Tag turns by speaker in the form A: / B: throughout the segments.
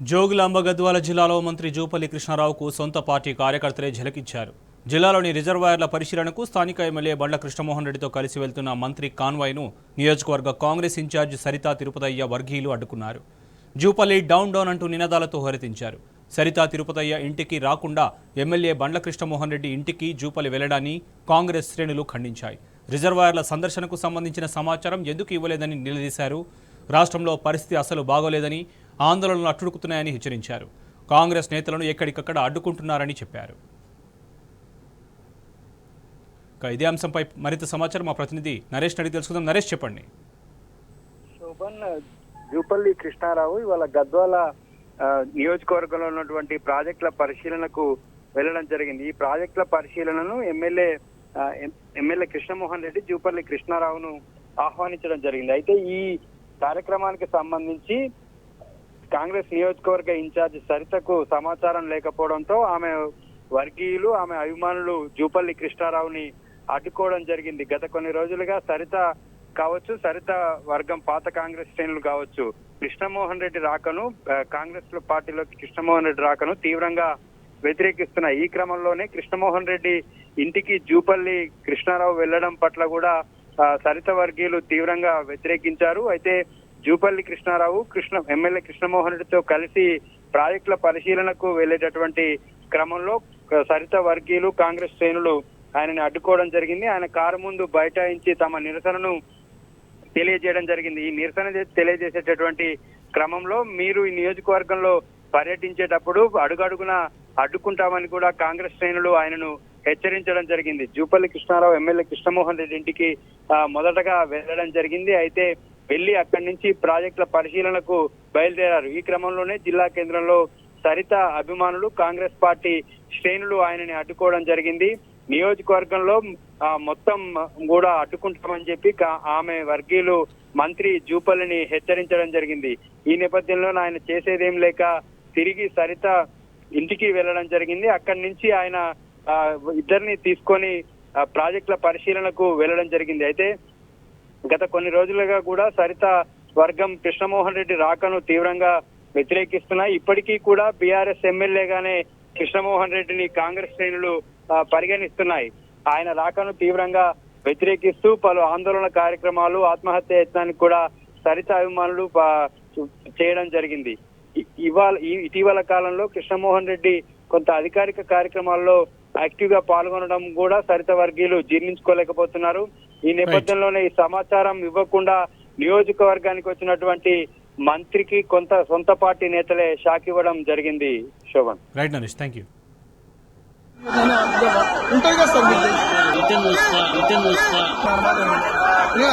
A: జోగులాంబ గద్వాల జిల్లాలో మంత్రి జూపల్లి కృష్ణారావుకు సొంత పార్టీ కార్యకర్తలే ఝలకిచ్చారు. జిల్లాలోని రిజర్వాయర్ల పరిశీలనకు స్థానిక ఎమ్మెల్యే బండ్ల కృష్ణమోహన్ రెడ్డితో కలిసి వెళ్తున్న మంత్రి కాన్వాయ్ను నియోజకవర్గ కాంగ్రెస్ ఇన్ఛార్జ్ సరితా తిరుపతయ్య వర్గీయులు అడ్డుకున్నారు. జూపల్లి డౌన్ డౌన్ అంటూ నినాదాలతో హోరెత్తించారు. సరితా తిరుపతయ్య ఇంటికి రాకుండా ఎమ్మెల్యే బండ్ల కృష్ణమోహన్ రెడ్డి ఇంటికి జూపల్లి వెళ్లడాన్ని కాంగ్రెస్ శ్రేణులు ఖండించాయి. రిజర్వాయర్ల సందర్శనకు సంబంధించిన సమాచారం ఎందుకు ఇవ్వలేదని నిలదీశారు. రాష్ట్రంలో పరిస్థితి అసలు బాగోలేదని, ఆందోళనలు అట్టుడుకుతున్నాయని హెచ్చరించారు. కాంగ్రెస్ నేతలను ఎక్కడికక్కడ అడ్డుకుంటున్నారని చెప్పారు. ఇదే అంశంపై మరింత సమాచారం మా ప్రతినిధి నరేష్ అడిగి తెలుసుకుందాం. నరేష్, చెప్పండి.
B: శోభన్, జూపల్లి కృష్ణారావు ఇవాళ గద్వాల నియోజకవర్గంలో ఉన్నటువంటి ప్రాజెక్టుల పరిశీలనకు వెళ్లడం జరిగింది. ఈ ప్రాజెక్టుల పరిశీలనను ఎమ్మెల్యే కృష్ణమోహన్ రెడ్డి జూపల్లి కృష్ణారావును ఆహ్వానించడం జరిగింది. అయితే ఈ కార్యక్రమానికి సంబంధించి కాంగ్రెస్ నియోజకవర్గ ఇన్ఛార్జ్ సరితకు సమాచారం లేకపోవడంతో ఆమె వర్గీయులు, ఆమె అభిమానులు జూపల్లి కృష్ణారావుని అడ్డుకోవడం జరిగింది. గత కొన్ని రోజులుగా సరిత కావచ్చు, సరిత వర్గం పాత కాంగ్రెస్ శ్రేణులు కావచ్చు, కృష్ణమోహన్ రెడ్డి రాకను, కాంగ్రెస్ పార్టీలోకి కృష్ణమోహన్ రెడ్డి రాకను తీవ్రంగా వ్యతిరేకిస్తున్నాయి. ఈ క్రమంలోనే కృష్ణమోహన్ రెడ్డి ఇంటికి జూపల్లి కృష్ణారావు వెళ్లడం పట్ల కూడా సరిత వర్గీయులు తీవ్రంగా వ్యతిరేకించారు. అయితే జూపల్లి కృష్ణారావు ఎమ్మెల్యే కృష్ణమోహన్ రెడ్డితో కలిసి ప్రాజెక్టుల పరిశీలనకు వెళ్లేటటువంటి క్రమంలో సరిత వర్గీయులు, కాంగ్రెస్ శ్రేణులు ఆయనని అడ్డుకోవడం జరిగింది. ఆయన కారు ముందు బైఠాయించి తమ నిరసనను తెలియజేయడం జరిగింది. ఈ నిరసన తెలియజేసేటటువంటి క్రమంలో మీరు ఈ నియోజకవర్గంలో పర్యటించేటప్పుడు అడుగడుగున అడ్డుకుంటామని కూడా కాంగ్రెస్ శ్రేణులు ఆయనను హెచ్చరించడం జరిగింది. జూపల్లి కృష్ణారావు ఎమ్మెల్యే కృష్ణమోహన్ రెడ్డి ఇంటికి మొదటగా వెళ్లడం జరిగింది. అయితే వెళ్లి అక్కడి నుంచి ప్రాజెక్టుల పరిశీలనకు బయలుదేరారు. ఈ క్రమంలోనే జిల్లా కేంద్రంలో సరిత అభిమానులు, కాంగ్రెస్ పార్టీ శ్రేణులు ఆయనని అడ్డుకోవడం జరిగింది. నియోజకవర్గంలో మొత్తం కూడా అడ్డుకుంటామని చెప్పి ఆమె వర్గీయులు మంత్రి జూపల్లిని హెచ్చరించడం జరిగింది. ఈ నేపథ్యంలో ఆయన చేసేదేం లేక తిరిగి సరిత ఇంటికి వెళ్లడం జరిగింది. అక్కడి నుంచి ఆయన ఇద్దరిని తీసుకొని ప్రాజెక్టుల పరిశీలనకు వెళ్లడం జరిగింది. అయితే గత కొన్ని రోజులుగా కూడా సరిత వర్గం కృష్ణమోహన్ రెడ్డి రాకను తీవ్రంగా వ్యతిరేకిస్తున్నాయి. ఇప్పటికీ కూడా బీఆర్ఎస్ ఎమ్మెల్యేగానే కృష్ణమోహన్ రెడ్డిని కాంగ్రెస్ శ్రేణులు పరిగణిస్తున్నాయి. ఆయన రాకను తీవ్రంగా వ్యతిరేకిస్తూ పలు ఆందోళన కార్యక్రమాలు, ఆత్మహత్య యత్నానికి కూడా సరిత అభిమానులు చేయడం జరిగింది. ఇటీవల కాలంలో కృష్ణమోహన్ రెడ్డి కొంత అధికారిక కార్యక్రమాల్లో యాక్టివ్ గా పాల్గొనడం కూడా సరిత వర్గీయులు జీర్ణించుకోలేకపోతున్నారు. ఈ నేపథ్యంలోనే ఈ సమాచారం ఇవ్వకుండా నియోజకవర్గానికి వచ్చినటువంటి మంత్రికి కొంత సొంత పార్టీ నేతలే షాక్ ఇవ్వడం జరిగింది. Shobhan,
A: right Naresh, thank you.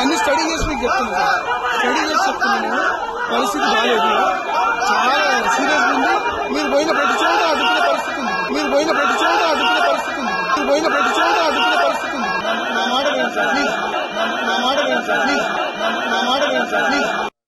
C: అన్ని స్టడీ చేసి మీకు చెప్తున్నాను. స్టడీ చేసి చెప్తున్నాను. పరిస్థితి బాగాలేదు, చాలా సీరియస్ ఉంది. మీరు పోయిన ప్రతి చోట అడ్డుకునే పరిస్థితి ఉంది. మీరు పోయిన ప్రతి చోట అడ్డుకునే పరిస్థితి ఉంది. మీరు పోయిన ప్రతి చోట అడ్డుకునే పరిస్థితి ఉంది. నా మాట వినండి సార్, ప్లీజ్. నా మాట వినండి సార్, ప్లీజ్. నా మాట వినండి సార్, ప్లీజ్.